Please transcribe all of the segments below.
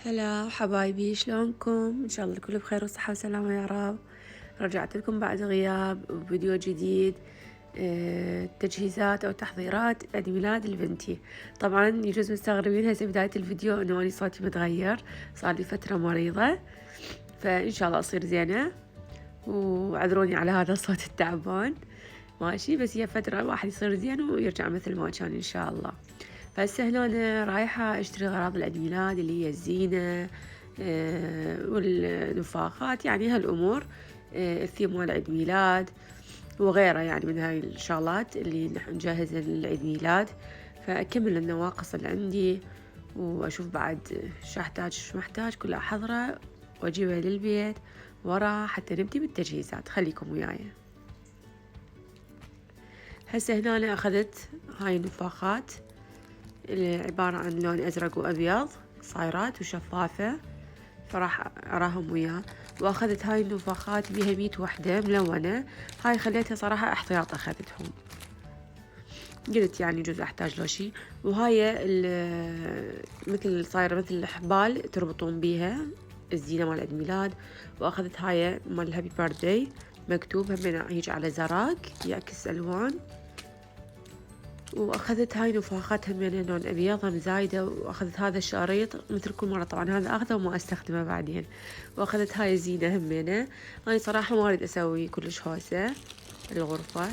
هلا حبايبي، شلونكم؟ ان شاء الله الكل بخير وصحة وسلامة يا رب. رجعت لكم بعد غياب بفيديو جديد. تجهيزات او تحضيرات عيد ميلاد لبنتي. طبعا يجوز مستغربين هسه بداية الفيديو انه اني صوتي متغير، صار لي فترة مريضة، فان شاء الله اصير زينة، وعذروني على هذا الصوت التعبان. ماشي، بس هي فترة الواحد يصير زين ويرجع مثل ما كان ان شاء الله. فهسه هنا أنا رايحة أشتري أغراض العيد ميلاد اللي هي الزينة، والنفاخات، يعني هالأمور، الثيم مال العيد ميلاد وغيره، يعني من هاي الشغلات اللي نحن نجهزها للعيد ميلاد. فأكمل النواقص اللي عندي وأشوف بعد شو أحتاج شو محتاج، كلها أحضره وأجيبها للبيت ورا حتى نبدي بالتجهيزات. خليكم وياي. هسه هنا أنا أخذت هاي النفاخات اللي عبارة عن لون أزرق وأبيض، صايرات وشفافة، فراح أراهم وياه. وأخذت هاي النفاخات بيها 100 وحدة ملونة، هاي خليتها صراحة احتياط أخذتهم، قلت يعني جزء أحتاج له شي. وهاي مثل صايرة مثل الحبال تربطون بيها الزينة مال عيد ميلاد. وأخذت هاي مال الهابي بيرثداي مكتوب هم هيج على زراق يعكس ألوان. واخذت هاي نفاخات همين لون ابيض هم زايده. واخذت هذا الشريط مثل كل مره، طبعا هذا اخذه وما استخدمه بعدين. واخذت هاي الزينه همينه. انا صراحه ما اريد اسوي كلش هوسه الغرفه.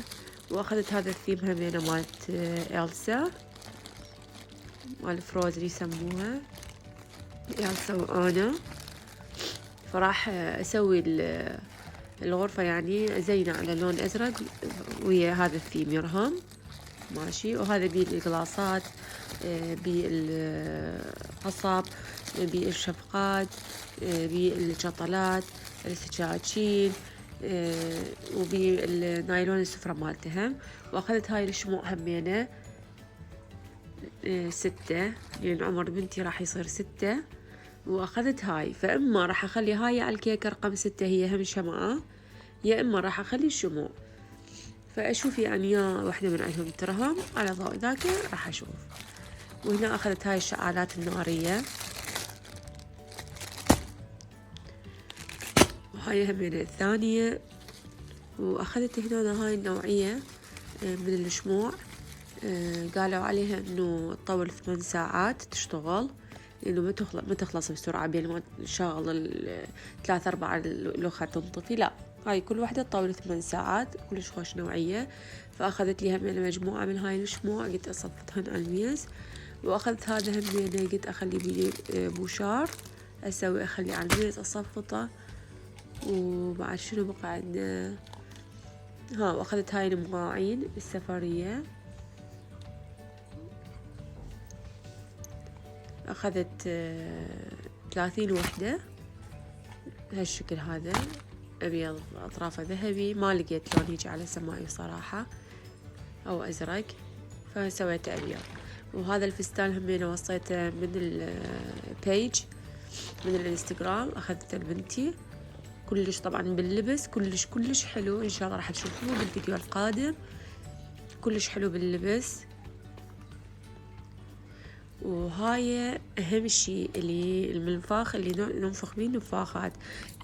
واخذت هذا الثيم همينه مالت إلسا، مال فروزن يسموها إلسا وانا. فراح اسوي الغرفه، يعني ازينه على لون ازرق ويا هذا الثيم يرهم. ماشي. وهذا بيه القلاصات، بيه القصب، بيه الشفقات، بيه الشطلات، السكاكين، وبيه النايلون السفرة مالتهم. واخذت هاي الشموع همينة 6، لان عمر بنتي راح يصير 6. واخذت هاي، فاما راح اخلي هاي على الكيكة رقم 6 هي هم شمعة، يا اما راح اخلي الشموع. فأشوف يعني يا واحدة من عندهم ترهم على ضوء ذاك راح أشوف. وهنا أخذت هاي الشعالات النارية، وهاي همين الثانية. وأخذت هنا هاي النوعية من الشموع، قالوا عليها إنه تطول 8 ساعات تشتغل، لأنه ما تخلص بسرعة بين ما نشغل 3-4 لوخة تنطفي، لا هاي كل واحدة تطول 8 ساعات. كلش خوش نوعية. فأخذت لي همين مجموعة من هاي الشموع، قلت أصفطهن على الميز. وأخذت هذا همين قلت أخلي بيه بوشار أخلي على الميز أصفطه. وبعد شنو بقى عندنا؟ وأخذت هاي المواعين السفرية، أخذت 30 وحدة هالشكل هذا أبيض أطرافه ذهبي، ما لقيت لون يجي على سمائي صراحة أو أزرق، فسويت أبيض. وهذا الفستان همينه وصيته من البيج من الانستغرام، أخذته لبنتي. كلش طبعا باللبس كلش حلو، إن شاء الله راح تشوفوه بالفيديو القادم. كلش حلو باللبس. وهاي أهم شيء اللي المنفاخ اللي ننفخ بيه نفاخات،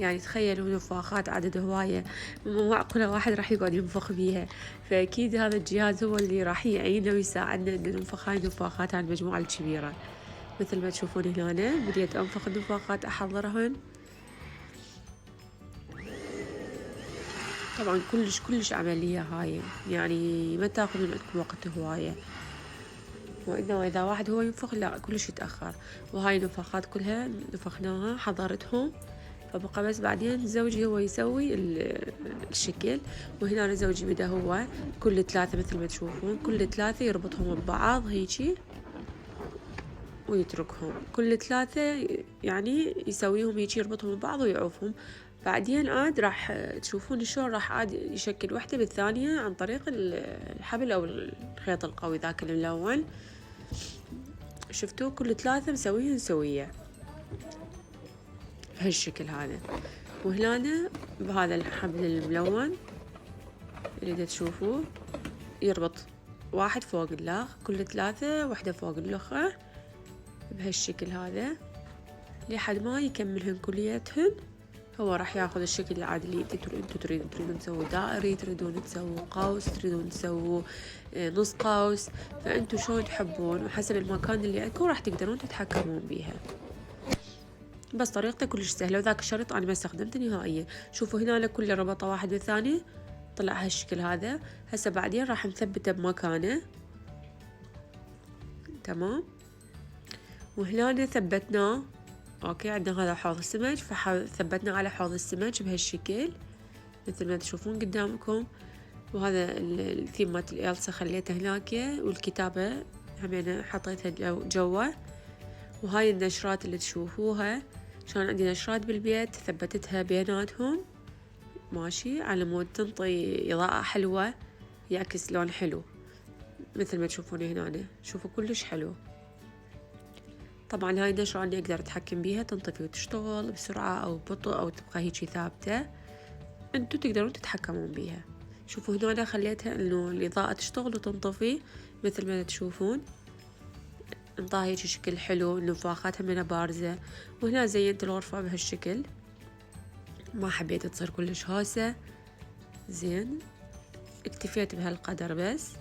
يعني تخيلوا نفاخات عدد هواية، مو معقولة واحد راح يقعد ينفخ بيها. فأكيد هذا الجهاز هو اللي راح يعيننا ويساعدنا إن ننفخ هاي النفاخات على المجموعة الكبيرة. مثل ما تشوفون هنا بديت أنفخ النفاخات أحضرهن. طبعا كلش عملية هاي، يعني ما تاخذ من عندكم وقت هواية، وإنما إذا واحد هو ينفخ لا كلش يتأخر. وهاي النفاخات كلها نفخناها حضرتهم. فبقى بس بعدين زوجي هو يسوي الشكل. وهنا زوجي بدا هو كل 3 مثل ما تشوفون، كل 3 يربطهم ببعض هيجي ويتركهم، كل 3 يعني يسويهم هيجي يربطهم ببعض ويعوفهم. بعدين عاد راح تشوفون شلون راح عاد يشكل وحدة بالثانية عن طريق الحبل أو الخيط القوي ذاك الملون. شفتوا كل 3 مسويين سوية بهالشكل هذا. وهنا بهذا الحبل الملون اللي تشوفوه يربط واحد فوق اللاخ، كل 3 وحدة فوق الأخرى بهالشكل هذا. لحد ما يكملهن كلياتهن. هو راح ياخذ الشكل العادي اللي انتو تريدون تسووا دائري، تريدون تسووا قوس، تريدون تسووا نص قوس، فانتو شلون تحبون وحسب المكان اللي عندكم راح تقدرون تتحكمون بيها. بس طريقته كلش سهلة، وذاك الشريط أنا ما استخدمته نهائيا. شوفوا هنا كله ربطه واحد بالثاني، طلع هالشكل هذا. هسه بعدين راح نثبته بمكانه، تمام. وهنا ثبتناه، اوكي. عندنا هذا حوض السمك، فثبتنا على حوض السمك بهالشكل مثل ما تشوفون قدامكم. وهذا الثيم مالت الإلسا خليته هناك، والكتابة همينة حطيتها جوا. وهاي النشرات اللي تشوفوها، كان عندي نشرات بالبيت ثبتتها بيناتهم، ماشي، على مود تنطي إضاءة حلوة، يعكس لون حلو مثل ما تشوفون هنا. شوفوا كلش حلو. طبعا هاي النشرة أنا أقدر أتحكم بيها تنطفي وتشتغل بسرعة أو ببطء أو تبقى هيجي ثابتة، انتو تقدرون تتحكمون بيها. شوفوا هنا خليتها إنه الإضاءة تشتغل وتنطفي مثل ما تشوفون، انطاها هيجي شكل حلو، النفاخات همينة بارزة. وهنا زينت الغرفة بهالشكل، ما حبيت تصير كلش هوسة، زين اكتفيت بهالقدر بس،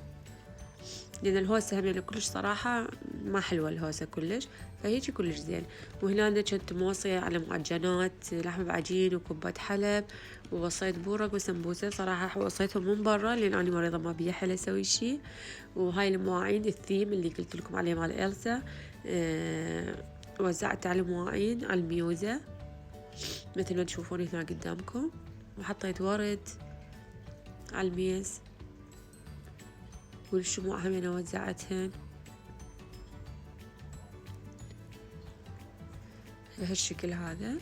لأن الهوسة همينة كلش صراحة ما حلوة الهوسة كلش، فهيجي كلش زين. وهنا كنت موصية على معجنات لحم بعجين وكوباية حلب، ووصيت بورق وسمبوسة. صراحة وصيتهم من برا لأن أنا مريضة ما بيا حل أسوي شي. وهاي المواعين الثيم اللي قلت لكم عليه مال إلسا، وزعت على المواعين على الميوزة مثل ما تشوفون هنا قدامكم، وحطيت ورد على الميز، والشموع هم أنا وزعتهن بهالشكل هذا.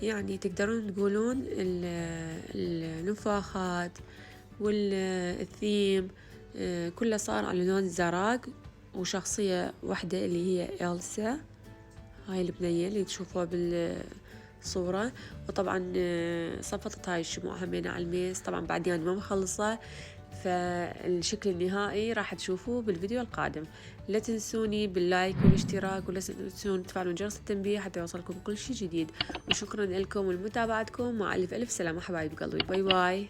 يعني تقدرون تقولون النفاخات والثيم كله صار على لون زرق، وشخصية واحدة اللي هي إلسا، هاي البنية اللي تشوفوها بالصورة. وطبعا صفطت هاي الشموع همينة على الميز، طبعا بعدين ما مخلصة، فالشكل النهائي راح تشوفوه بالفيديو القادم. لا تنسوني باللايك والاشتراك، ولا تنسون تفعلون جرس التنبيه حتى يوصلكم كل شيء جديد. وشكرا لكم ولمتابعتكم، مع ألف سلامة حبايب قلبي، باي باي.